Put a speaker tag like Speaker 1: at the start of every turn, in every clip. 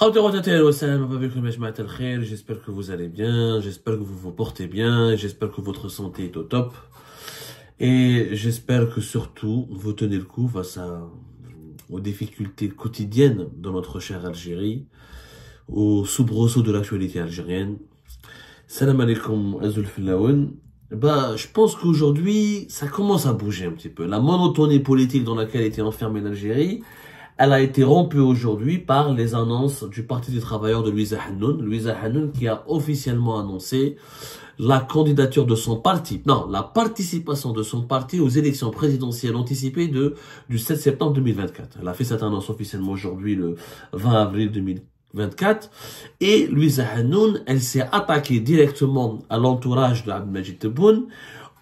Speaker 1: J'espère que vous allez bien, j'espère que vous vous portez bien, j'espère que votre santé est au top. Et j'espère que surtout, vous tenez le coup face aux difficultés quotidiennes de notre chère Algérie, aux soubresauts de l'actualité algérienne. Salam alaikum, Azul Filaoun. Je pense qu'aujourd'hui, ça commence à bouger un petit peu. La monotonie politique dans laquelle était enfermée l'Algérie, elle a été rompue aujourd'hui par les annonces du Parti des travailleurs de Louisa Hannoun. Louisa Hannoun qui a officiellement annoncé la candidature de son parti, la participation de son parti aux élections présidentielles anticipées du 7 septembre 2024. Elle a fait cette annonce officiellement aujourd'hui, le 20 avril 2024. Et Louisa Hannoun, elle s'est attaquée directement à l'entourage de Abdelmadjid Tebboune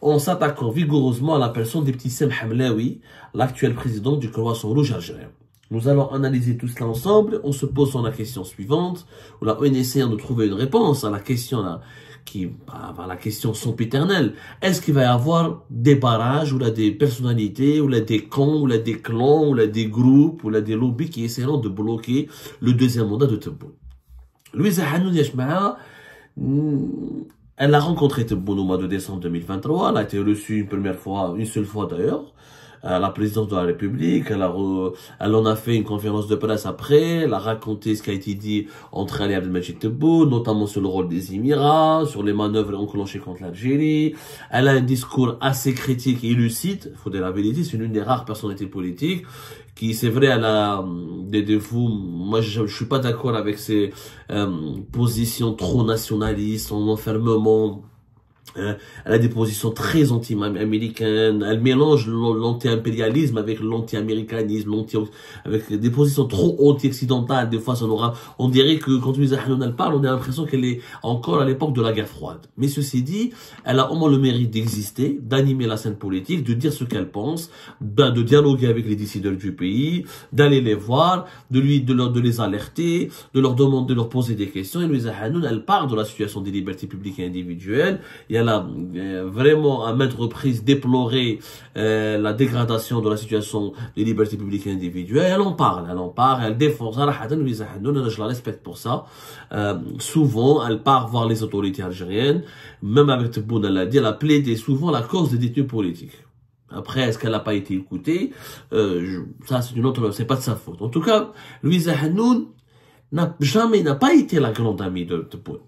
Speaker 1: en s'attaquant vigoureusement à la personne d'Ibtissam Hamlaoui, l'actuel président du Croissant Rouge algérien. Nous allons analyser tout cela ensemble. On se pose la question suivante, en essayant de trouver une réponse à la question la question sempiternelle. Est-ce qu'il va y avoir des barrages, ou là des personnalités, ou là des camps, ou là des clans, ou là des groupes, ou là des lobbies qui essaieront de bloquer le deuxième mandat de Tebboune? Louisa Hannoun Yachma'a, elle a rencontré Tebboune au mois de décembre 2023. Elle a été reçue une seule fois d'ailleurs, à la présidence de la République. Elle en a fait une conférence de presse après. Elle a raconté ce qui a été dit entre elle et Abdelmadjid Tebboune, notamment sur le rôle des Émirats, sur les manœuvres enclenchées contre l'Algérie. Elle a un discours assez critique et lucide. Il faut dire la vérité, c'est l'une des rares personnalités politiques qui, c'est vrai, elle a des défauts. Moi, je suis pas d'accord avec ses positions trop nationalistes, en enfermement. Elle a des positions très anti-américaines. Elle mélange l'anti-impérialisme avec l'anti-américanisme, avec des positions trop anti-occidentales. Des fois, on dirait que quand Louisa Hannoun elle parle, on a l'impression qu'elle est encore à l'époque de la guerre froide. Mais ceci dit, elle a au moins le mérite d'exister, d'animer la scène politique, de dire ce qu'elle pense, de dialoguer avec les décideurs du pays, d'aller les voir, de les alerter, de leur demander, de leur poser des questions. Et Louisa Hannoun, elle parle de la situation des libertés publiques et individuelles. Elle a vraiment à maintes reprises déploré la dégradation de la situation des libertés publiques et individuelles. Elle en parle, elle défend ça. Je la respecte pour ça. Souvent, elle part voir les autorités algériennes, même avec Tebboune, elle a plaidé souvent la cause des détenus politiques. Après, est-ce qu'elle n'a pas été écoutée? Ça, c'est une autre, c'est pas de sa faute. En tout cas, Louisa Hannoun n'a pas été la grande amie de Tebboune.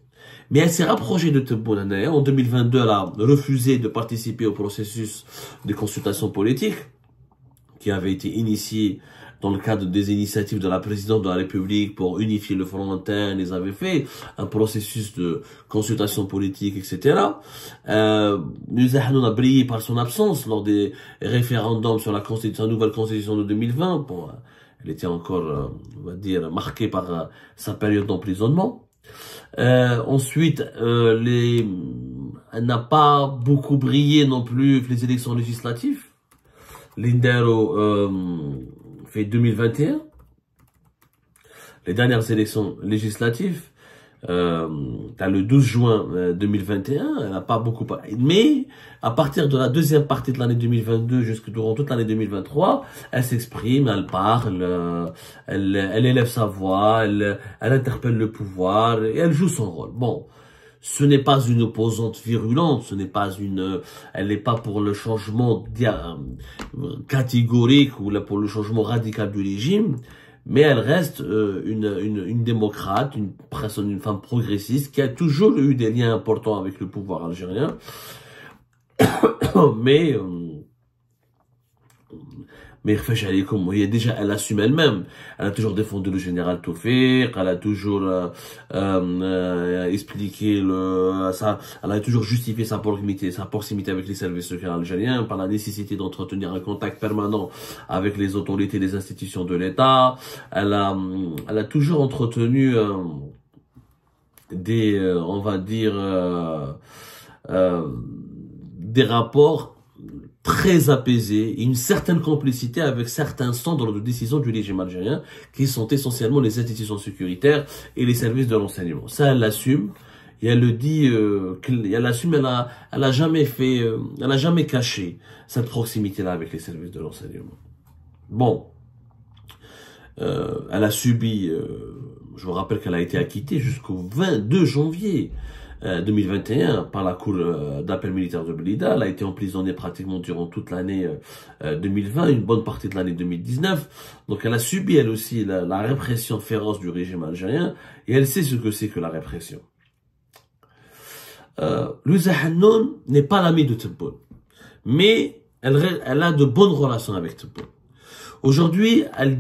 Speaker 1: Mais elle s'est rapprochée de Tebboune. En 2022, elle a refusé de participer au processus de consultation politique qui avait été initié dans le cadre des initiatives de la présidente de la République pour unifier le Front interne. Ils avaient fait un processus de consultation politique, etc. Louisa Hannoun a brillé par son absence lors des référendums sur la nouvelle constitution de 2020. Elle était encore, on va dire, marquée par sa période d'emprisonnement. Ensuite, elle n'a pas beaucoup brillé non plus les élections législatives. Lindero fait 2021. Les dernières élections législatives, le 12 juin 2021, elle n'a pas beaucoup parlé. Mais à partir de la deuxième partie de l'année 2022 jusqu'à durant toute l'année 2023, elle s'exprime, elle parle, elle élève sa voix, elle interpelle le pouvoir et elle joue son rôle. Bon, ce n'est pas une opposante virulente, elle n'est pas pour le changement catégorique ou pour le changement radical du régime. Mais elle reste une démocrate, une femme progressiste qui a toujours eu des liens importants avec le pouvoir algérien. mais déjà, elle assume elle-même. Elle a toujours défendu le général Toufik, elle a toujours expliqué elle a toujours justifié sa proximité avec les services secrets algériens par la nécessité d'entretenir un contact permanent avec les autorités des institutions de l'État. Elle a toujours entretenu on va dire, des rapports très apaisé et une certaine complicité avec certains centres de décision du régime algérien qui sont essentiellement les institutions sécuritaires et les services de renseignement. Ça, elle l'assume et elle le dit, elle assume, elle a jamais caché cette proximité-là avec les services de renseignement. Bon, elle a subi, je vous rappelle qu'elle a été acquittée jusqu'au 22 janvier 2021 par la cour d'appel militaire de Blida. Elle a été emprisonnée pratiquement durant toute l'année 2020, une bonne partie de l'année 2019. Donc elle a subi elle aussi la répression féroce du régime algérien et elle sait ce que c'est que la répression. Louisa Hannoun n'est pas l'amie de Tebboune, mais elle a de bonnes relations avec Tebboune. Aujourd'hui, elle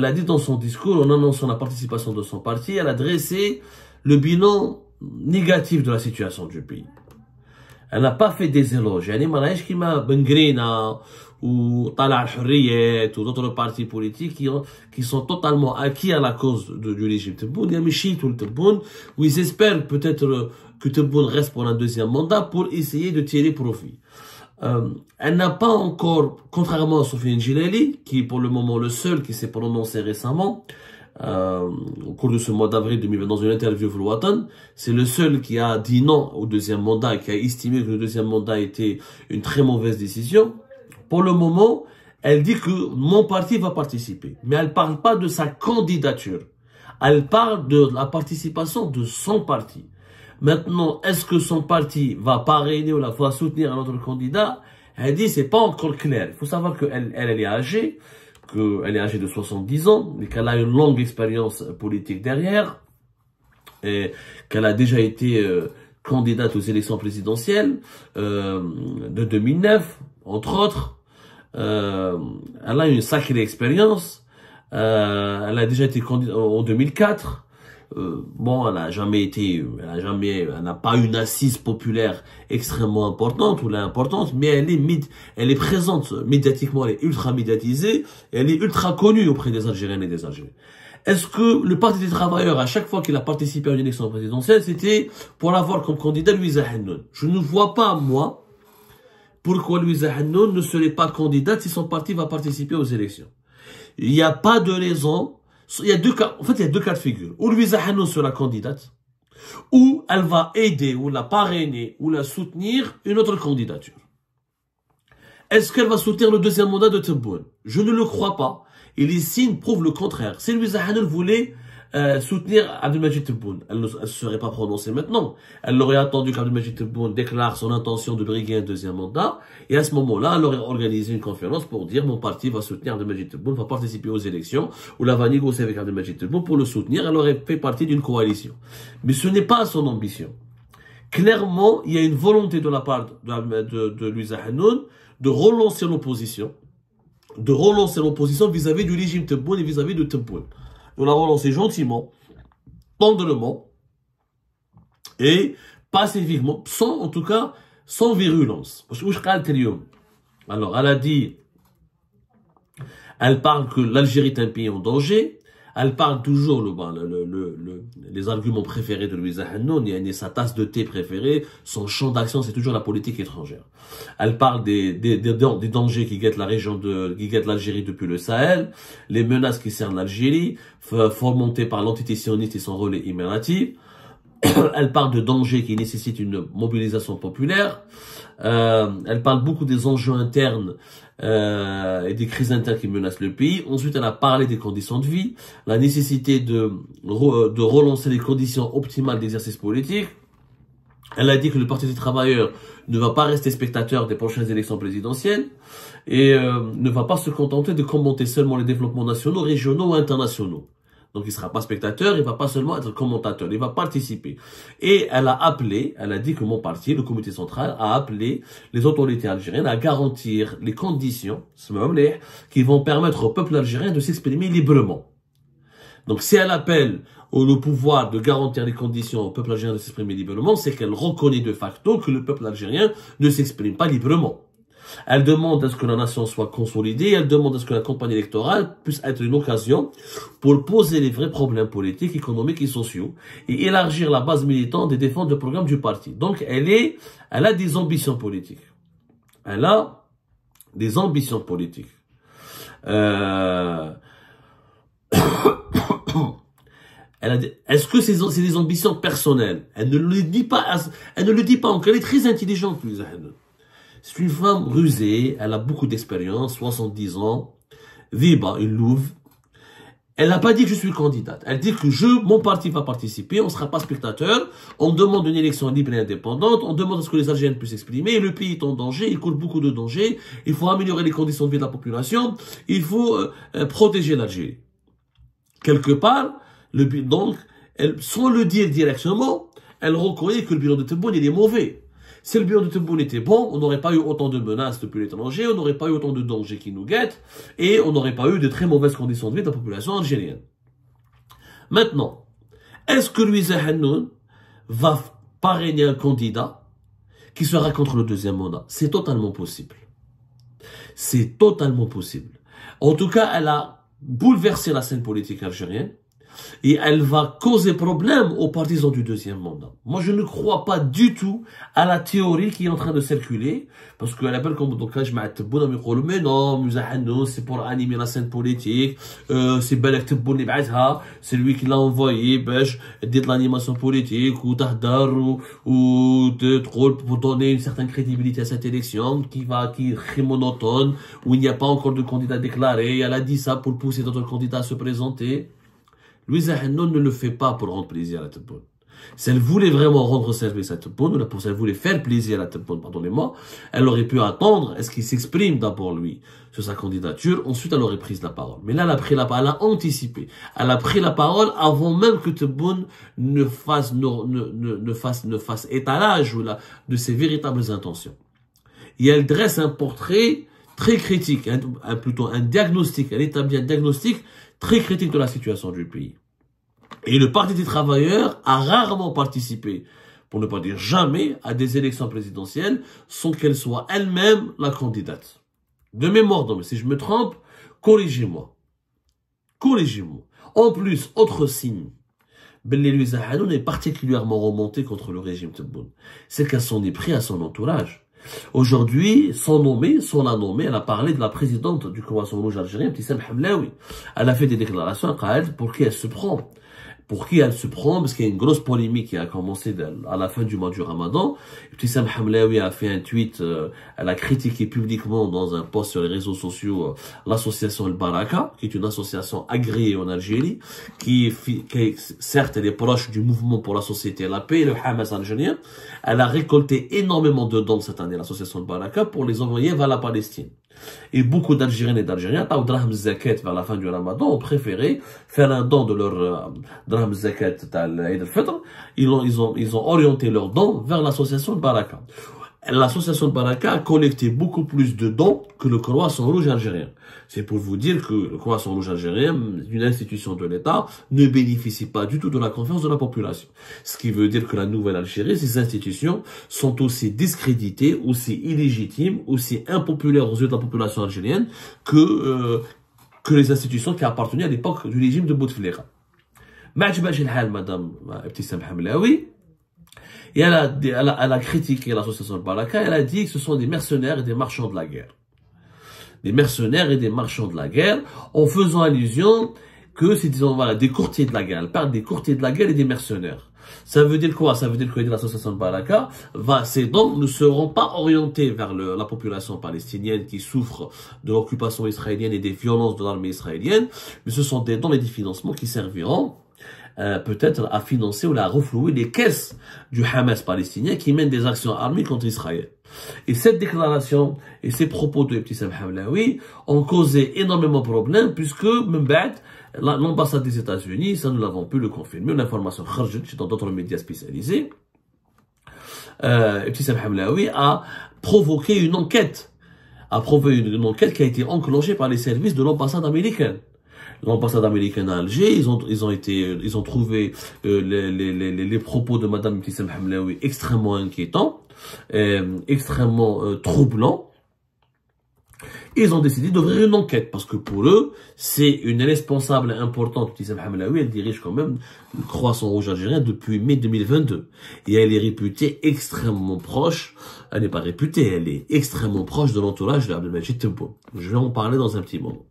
Speaker 1: a dit dans son discours, en annonçant la participation de son parti, elle a dressé le bilan négatif de la situation du pays. Elle n'a pas fait des éloges. Yani, malaïch qui m'a Bengrina ou Tala al-Hurriyet ou d'autres partis politiques qui sont totalement acquis à la cause du régime Tebboune. Il y a Michit ou le Tebboune où ils espèrent peut-être que Tebboune reste pour un deuxième mandat pour essayer de tirer profit. Elle n'a pas encore, contrairement à Soufiane Djilali, qui est pour le moment le seul qui s'est prononcé récemment, au cours de ce mois d'avril 2020 dans une interview au Watan, c'est le seul qui a dit non au deuxième mandat et qui a estimé que le deuxième mandat était une très mauvaise décision. Pour le moment, elle dit que mon parti va participer, mais elle parle pas de sa candidature. Elle parle de la participation de son parti. Maintenant, est-ce que son parti va parrainer ou va soutenir un autre candidat? Elle dit c'est pas encore clair. Il faut savoir qu'elle est âgée, qu'elle est âgée de 70 ans, et qu'elle a une longue expérience politique derrière, et qu'elle a déjà été candidate aux élections présidentielles de 2009, entre autres. Elle a une sacrée expérience. Elle a déjà été candidate en 2004. Bon, elle n'a pas une assise populaire extrêmement importante ou importante, mais elle est présente médiatiquement, elle est ultra médiatisée, et elle est ultra connue auprès des Algériennes et des Algériens. Est-ce que le Parti des Travailleurs, à chaque fois qu'il a participé à une élection présidentielle, c'était pour l'avoir comme candidat Louisa Hannoun? Je ne vois pas, moi, pourquoi Louisa Hannoun ne serait pas candidate si son parti va participer aux élections. Il n'y a pas de raison. Il y a deux cas, en fait, il y a deux cas de figure. Ou Louisa Hannoun sera candidate, ou elle va aider, ou la parrainer, ou la soutenir une autre candidature. Est-ce qu'elle va soutenir le deuxième mandat de Tebboune? Je ne le crois pas. Et les signes prouvent le contraire. Si Louisa Hannoun voulait soutenir Abdelmajid Tebboune, elle ne se serait pas prononcée maintenant. Elle aurait attendu qu'Abdelmajid Tebboune déclare son intention de briguer un deuxième mandat. Et à ce moment-là, elle aurait organisé une conférence pour dire mon parti va soutenir Abdelmajid Tebboune, va participer aux élections, ou la va négocier avec Abdelmajid Tebboune pour le soutenir. Elle aurait fait partie d'une coalition. Mais ce n'est pas son ambition. Clairement, il y a une volonté de la part de Louisa Hannoun de relancer l'opposition. Vis-à-vis du régime Tebboune et vis-à-vis de Tebboune. On l'a relancé gentiment, tendrement, et pacifiquement, en tout cas, sans virulence. Alors, elle a dit, elle parle que l'Algérie est un pays en danger. Elle parle toujours, les arguments préférés de Louisa Hannoun, sa tasse de thé préférée, son champ d'action, c'est toujours la politique étrangère. Elle parle des dangers qui guettent la région qui guettent l'Algérie depuis le Sahel, les menaces qui cernent l'Algérie, fomentées par l'entité sioniste et son relais émiratif. Elle parle de dangers qui nécessitent une mobilisation populaire. Elle parle beaucoup des enjeux internes et des crises internes qui menacent le pays. Ensuite, elle a parlé des conditions de vie, la nécessité de relancer les conditions optimales d'exercice politique. Elle a dit que le Parti des Travailleurs ne va pas rester spectateur des prochaines élections présidentielles et ne va pas se contenter de commenter seulement les développements nationaux, régionaux ou internationaux. Donc, il sera pas spectateur, il va pas seulement être commentateur, il va participer. Et elle a dit que mon parti, le comité central, a appelé les autorités algériennes à garantir les conditions, qui vont permettre au peuple algérien de s'exprimer librement. Donc, si elle appelle le pouvoir de garantir les conditions au peuple algérien de s'exprimer librement, c'est qu'elle reconnaît de facto que le peuple algérien ne s'exprime pas librement. Elle demande à ce que la nation soit consolidée, elle demande à ce que la campagne électorale puisse être une occasion pour poser les vrais problèmes politiques, économiques et sociaux et élargir la base militante et défendre le programme du parti. Donc elle a des ambitions politiques. Elle a des ambitions politiques. Est-ce que c'est des ambitions personnelles? Elle ne le dit pas encore. Elle est très intelligente, Louisa Hannoun. C'est une femme rusée, elle a beaucoup d'expérience, 70 ans, Viba, une louve. Elle n'a pas dit que je suis candidate. Elle dit que mon parti va participer, on ne sera pas spectateur, on demande une élection libre et indépendante, on demande à ce que les Algériens puissent s'exprimer, le pays est en danger, il court beaucoup de dangers, il faut améliorer les conditions de vie de la population, il faut protéger l'Algérie. Quelque part, donc, sans le dire directement, elle reconnaît que le bilan de Tebboune, il est mauvais. Si le bilan de Tebboune était bon, on n'aurait pas eu autant de menaces depuis l'étranger, on n'aurait pas eu autant de dangers qui nous guettent, et on n'aurait pas eu de très mauvaises conditions de vie de la population algérienne. Maintenant, est-ce que Louisa Hannoun va parrainer un candidat qui sera contre le deuxième mandat? C'est totalement possible. C'est totalement possible. En tout cas, elle a bouleversé la scène politique algérienne. Et elle va causer problème aux partisans du deuxième mandat. Moi, je ne crois pas du tout à la théorie qui est en train de circuler, parce qu'elle appelle comme donc là, je mais non, c'est pour animer la scène politique, c'est Belek Tebboune li b'atha, c'est lui qui l'a envoyé, باش dit de l'animation politique, ou tahdar, ou de trop pour donner une certaine crédibilité à cette élection, qui est monotone, où il n'y a pas encore de candidat déclaré, elle a dit ça pour pousser d'autres candidats à se présenter. Louisa Hannoun ne le fait pas pour rendre plaisir à Tebboune. Si elle voulait vraiment rendre service à Tebboune, ou si elle voulait faire plaisir à Tebboune, pardonnez-moi, elle aurait pu attendre, est-ce qu'il s'exprime d'abord lui sur sa candidature, ensuite elle aurait pris la parole. Mais là, elle a anticipé. Elle a pris la parole avant même que Tebboune ne fasse étalage de ses véritables intentions. Et elle dresse un portrait très critique, plutôt un diagnostic, elle établit un diagnostic très critique de la situation du pays. Et le Parti des travailleurs a rarement participé, pour ne pas dire jamais, à des élections présidentielles sans qu'elle soit elle-même la candidate. De mémoire, donc, si je me trompe, corrigez-moi. Corrigez-moi. En plus, autre signe, Louisa Hannoun est particulièrement remontée contre le régime Tebboune. C'est qu'elle s'en est pris à son entourage. Aujourd'hui, sans la nommer, elle a parlé de la présidente du Croissant Rouge algérien, Ibtissam Hamlaoui. Elle a fait des déclarations pour qui elle se prend. Pour qui elle se prend, parce qu'il y a une grosse polémique qui a commencé à la fin du mois du Ramadan. Ibtissam Hamlaoui a fait un tweet, elle a critiqué publiquement dans un post sur les réseaux sociaux l'association El Baraka, qui est une association agréée en Algérie, certes, elle est proche du mouvement pour la société et la paix, le Hamas algérien. Elle a récolté énormément de dons cette année, l'association El Baraka, pour les envoyer vers la Palestine. Et beaucoup d'Algériennes et d'Algériens, Draham Zakat vers la fin du Ramadan, ont préféré faire un don de leur Draham Zakat d'Aïd al-Fitr. Ils ont orienté leurs dons vers l'association de Baraka. L'association de Baraka a collecté beaucoup plus de dons que le Croissant Rouge algérien. C'est pour vous dire que le Croissant Rouge algérien, une institution de l'État, ne bénéficie pas du tout de la confiance de la population. Ce qui veut dire que la nouvelle Algérie, ces institutions sont aussi discréditées, aussi illégitimes, aussi impopulaires aux yeux de la population algérienne que les institutions qui appartenaient à l'époque du régime de Bouteflika. Madame Ibtissam Hamlaoui, et elle a critiqué l'association de Baraka, elle a dit que ce sont des mercenaires et des marchands de la guerre. Des mercenaires et des marchands de la guerre, en faisant allusion que c'est, disons, voilà, des courtiers de la guerre. Elle parle des courtiers de la guerre et des mercenaires. Ça veut dire quoi? Ça veut dire que l'association de Baraka ces dons ne seront pas orientés vers la population palestinienne qui souffre de l'occupation israélienne et des violences de l'armée israélienne, mais ce sont des dons et des financements qui serviront peut-être à financer ou à reflouer les caisses du Hamas palestinien qui mène des actions armées contre Israël. Et cette déclaration et ces propos de Ibtissam Hamlaoui ont causé énormément de problèmes puisque l'ambassade des États-Unis, ça nous l'avons pu le confirmer, l'information kharjit dans d'autres médias spécialisés, Ibtissam Hamlaoui a provoqué une enquête. Une enquête qui a été enclenchée par les services de l'ambassade américaine. L'ambassade américaine à Alger, ils ont trouvé les propos de Madame Ibtissam Hamlaoui extrêmement inquiétants, extrêmement troublants. Ils ont décidé d'ouvrir une enquête parce que pour eux, c'est une responsable importante. Ibtissam Hamlaoui, elle dirige quand même le Croissant Rouge algérien depuis mai 2022. Et elle est réputée extrêmement proche, elle n'est pas réputée, elle est extrêmement proche de l'entourage de Abdelmajid Tebboune. Je vais en parler dans un petit moment.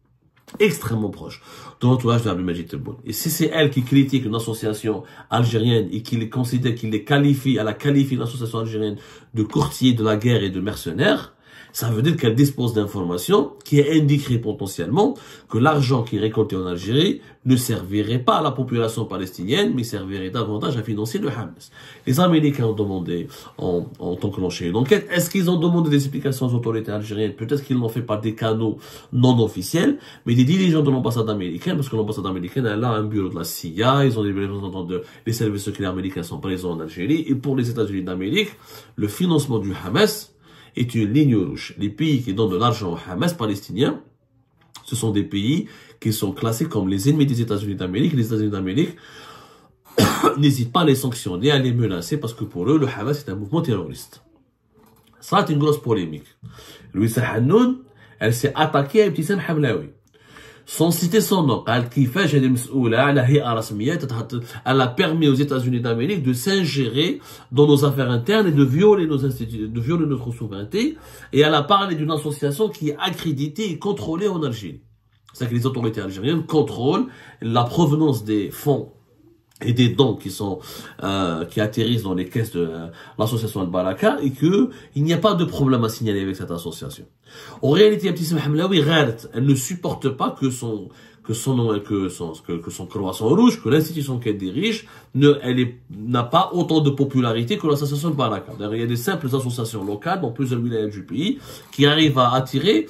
Speaker 1: Extrêmement proche de l'entourage d'Abdelmajid Tebboune. Et si c'est elle qui critique une association algérienne et qui les considère, qui les qualifie, elle a qualifié l'association algérienne de courtier de la guerre et de mercenaires, Ça veut dire qu'elle dispose d'informations qui indiqueraient potentiellement que l'argent qui est récolté en Algérie ne servirait pas à la population palestinienne, mais servirait davantage à financer le Hamas. Les Américains ont demandé, en tant que lancé une enquête, est-ce qu'ils ont demandé des explications aux autorités algériennes? Peut-être qu'ils l'ont fait par des canaux non officiels, mais des dirigeants de l'ambassade américaine, parce que l'ambassade américaine, elle a un bureau de la CIA, ils ont des représentants les services secrets américains sont présents en Algérie, et pour les États-Unis d'Amérique, le financement du Hamas est une ligne rouge. Les pays qui donnent de l'argent au Hamas palestinien, ce sont des pays qui sont classés comme les ennemis des États-Unis d'Amérique. Les États-Unis d'Amérique n'hésitent pas à les sanctionner, à les menacer, parce que pour eux, le Hamas est un mouvement terroriste. Ça, c'est une grosse polémique. Louisa Hannoun, elle s'est attaquée à Ibtissam Hamlaoui. Sans citer son nom, elle a permis aux États-Unis d'Amérique de s'ingérer dans nos affaires internes et de violer nos institutions, de violer notre souveraineté. Et elle a parlé d'une association qui est accréditée et contrôlée en Algérie. C'est-à-dire que les autorités algériennes contrôlent la provenance des fonds et des dons qui atterrissent dans les caisses de l'association Al-Baraka, et que il n'y a pas de problème à signaler avec cette association. En réalité, Ibtissam Hamlaoui, elle ne supporte pas que son croissant rouge, que l'institution qu'elle dirige, n'a pas autant de popularité que l'association Al-Baraka. Il y a des simples associations locales dans plusieurs villages du pays qui arrivent à attirer,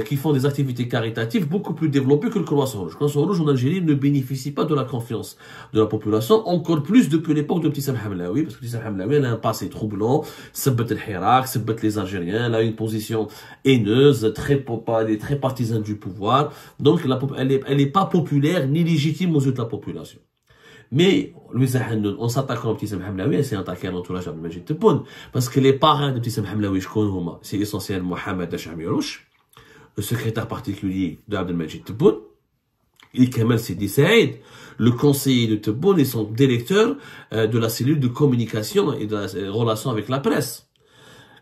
Speaker 1: qui font des activités caritatives beaucoup plus développées que le croissant rouge. Le croissant rouge en Algérie ne bénéficie pas de la confiance de la population, encore plus depuis l'époque de Ibtissam Hamlaoui, parce que Ibtissam Hamlaoui, elle a un passé troublant, sabbat el-Hirak, sabbat les Algériens, elle a une position haineuse, très partisane du pouvoir, donc elle n'est pas populaire ni légitime aux yeux de la population. Mais, Louisa Hannoun, en s'attaquant à Ibtissam Hamlaoui, elle s'est attaquée à l'entourage d'Abdelmajid Tebboune, parce que les parrains d'Ibtissam Hamlaoui, c'est essentiellement Mohamed Hachamirouche, le secrétaire particulier d'Abdelmajid Tebboune, et Kamal Sidi Saïd, le conseiller de Tebboune et son directeur de la cellule de communication et de la relation avec la presse.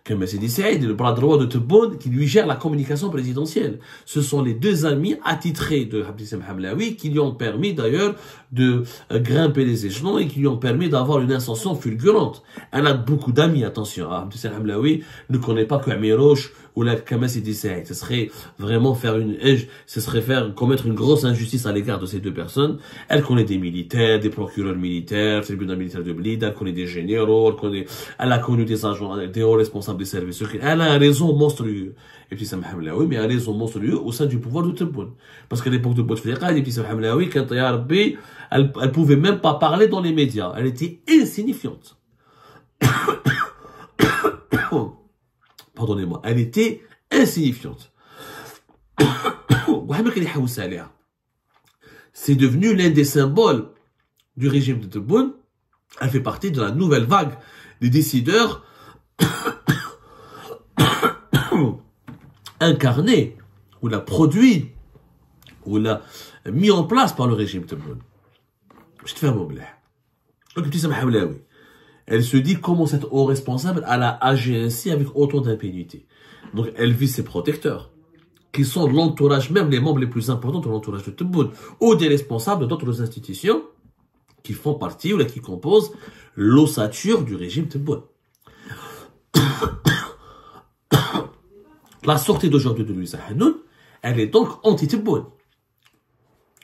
Speaker 1: Kamal Sidi Saïd est le bras droit de Tebboune qui lui gère la communication présidentielle. Ce sont les deux amis attitrés de Ibtissam Hamlaoui qui lui ont permis d'ailleurs de grimper les échelons et qui lui ont permis d'avoir une ascension fulgurante. Elle a beaucoup d'amis, attention. Ibtissam Hamlaoui ne connaît pas que Amirouche ou la Kamal Sidi Saïd. Ce serait vraiment commettre une grosse injustice à l'égard de ces deux personnes. Elle connaît des militaires, des procureurs militaires, le tribunal militaire de Blid, elle connaît des généraux, elle a connu des agents, des hauts responsables des services secrets. Elle a un réseau monstrueux. Ibtissam Hamlaoui, mais un réseau monstrueux au sein du pouvoir de Tebboune. Parce qu'à l'époque de Bouteflika, Ibtissam Hamlaoui, quand elle pouvait même pas parler dans les médias. Elle était insignifiante. Pardonnez-moi, elle était insignifiante. C'est devenu l'un des symboles du régime de Tebboune. Elle fait partie de la nouvelle vague des décideurs incarnés, ou la produit, ou la mis en place par le régime Tebboune. Je te fais un mot blanc. Donc, Ibtissam Hamlaoui, elle se dit comment cette haut responsable elle a agi ainsi avec autant d'impunité. Donc elle vise ses protecteurs, qui sont l'entourage, même les membres les plus importants de l'entourage de Tebboune, ou des responsables d'autres institutions qui font partie ou qui composent l'ossature du régime Tebboune. La sortie d'aujourd'hui de Louisa Hannoun, elle est donc anti-Tebboune.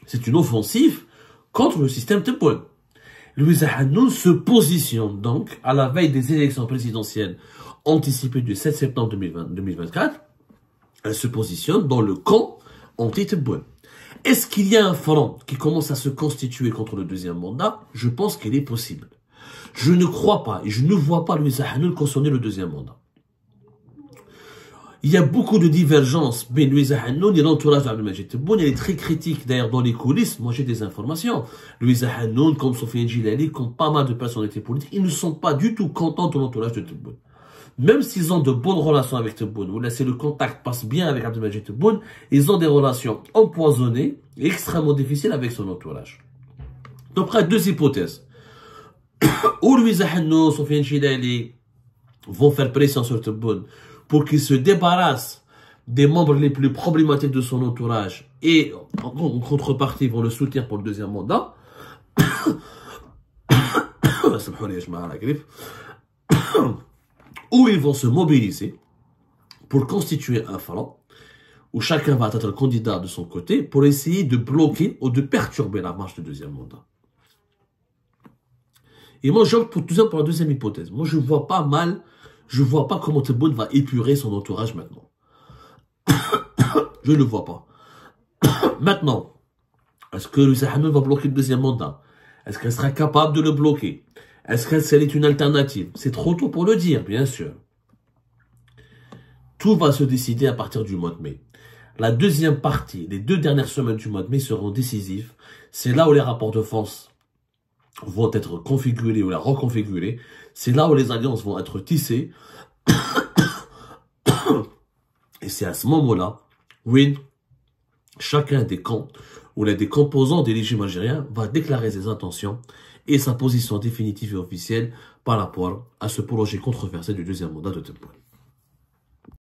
Speaker 1: C'est une offensive contre le système Tebboune. Louisa Hannoun se positionne donc à la veille des élections présidentielles anticipées du 7 septembre 2024. Elle se positionne dans le camp anti-Tebboune. Est-ce qu'il y a un front qui commence à se constituer contre le deuxième mandat? Je pense qu'il est possible. Je ne crois pas et je ne vois pas Louisa Hannoun concerner le deuxième mandat. Il y a beaucoup de divergences. Ben Louisa Hannoun et l'entourage d'Abdelmajid Tebboune, elle est très critique. D'ailleurs, dans les coulisses, moi j'ai des informations. Louisa Hannoun, comme Sofiane Djilali, comme pas mal de personnalités politiques, ils ne sont pas du tout contents de l'entourage de Tebboune. Même s'ils ont de bonnes relations avec Tebboune, ou là c'est le contact passe bien avec Abdelmajid Tebboune, ils ont des relations empoisonnées et extrêmement difficiles avec son entourage. Donc, il y a deux hypothèses. Ou Louisa Hannoun, Sofiane Djilali vont faire pression sur Tebboune pour qu'il se débarrasse des membres les plus problématiques de son entourage et en contrepartie vont le soutenir pour le deuxième mandat. Ou ils vont se mobiliser pour constituer un flanc où chacun va être le candidat de son côté pour essayer de bloquer ou de perturber la marche du deuxième mandat. Et moi, j'opte pour la deuxième hypothèse. Moi, je vois pas comment Tebboune va épurer son entourage maintenant. Je ne le vois pas. Maintenant, est-ce que Lucia Hanoun va bloquer le deuxième mandat? Est-ce qu'elle sera capable de le bloquer? Est-ce qu'elle est une alternative? C'est trop tôt pour le dire, bien sûr. Tout va se décider à partir du mois de mai. La deuxième partie, les 2 dernières semaines du mois de mai seront décisives. C'est là où les rapports de force vont être configurés ou reconfigurés. C'est là où les alliances vont être tissées. Et c'est à ce moment-là, oui, chacun des camps ou des composants des régimes algériens va déclarer ses intentions et sa position définitive et officielle par rapport à ce projet controversé du deuxième mandat de Tebboune.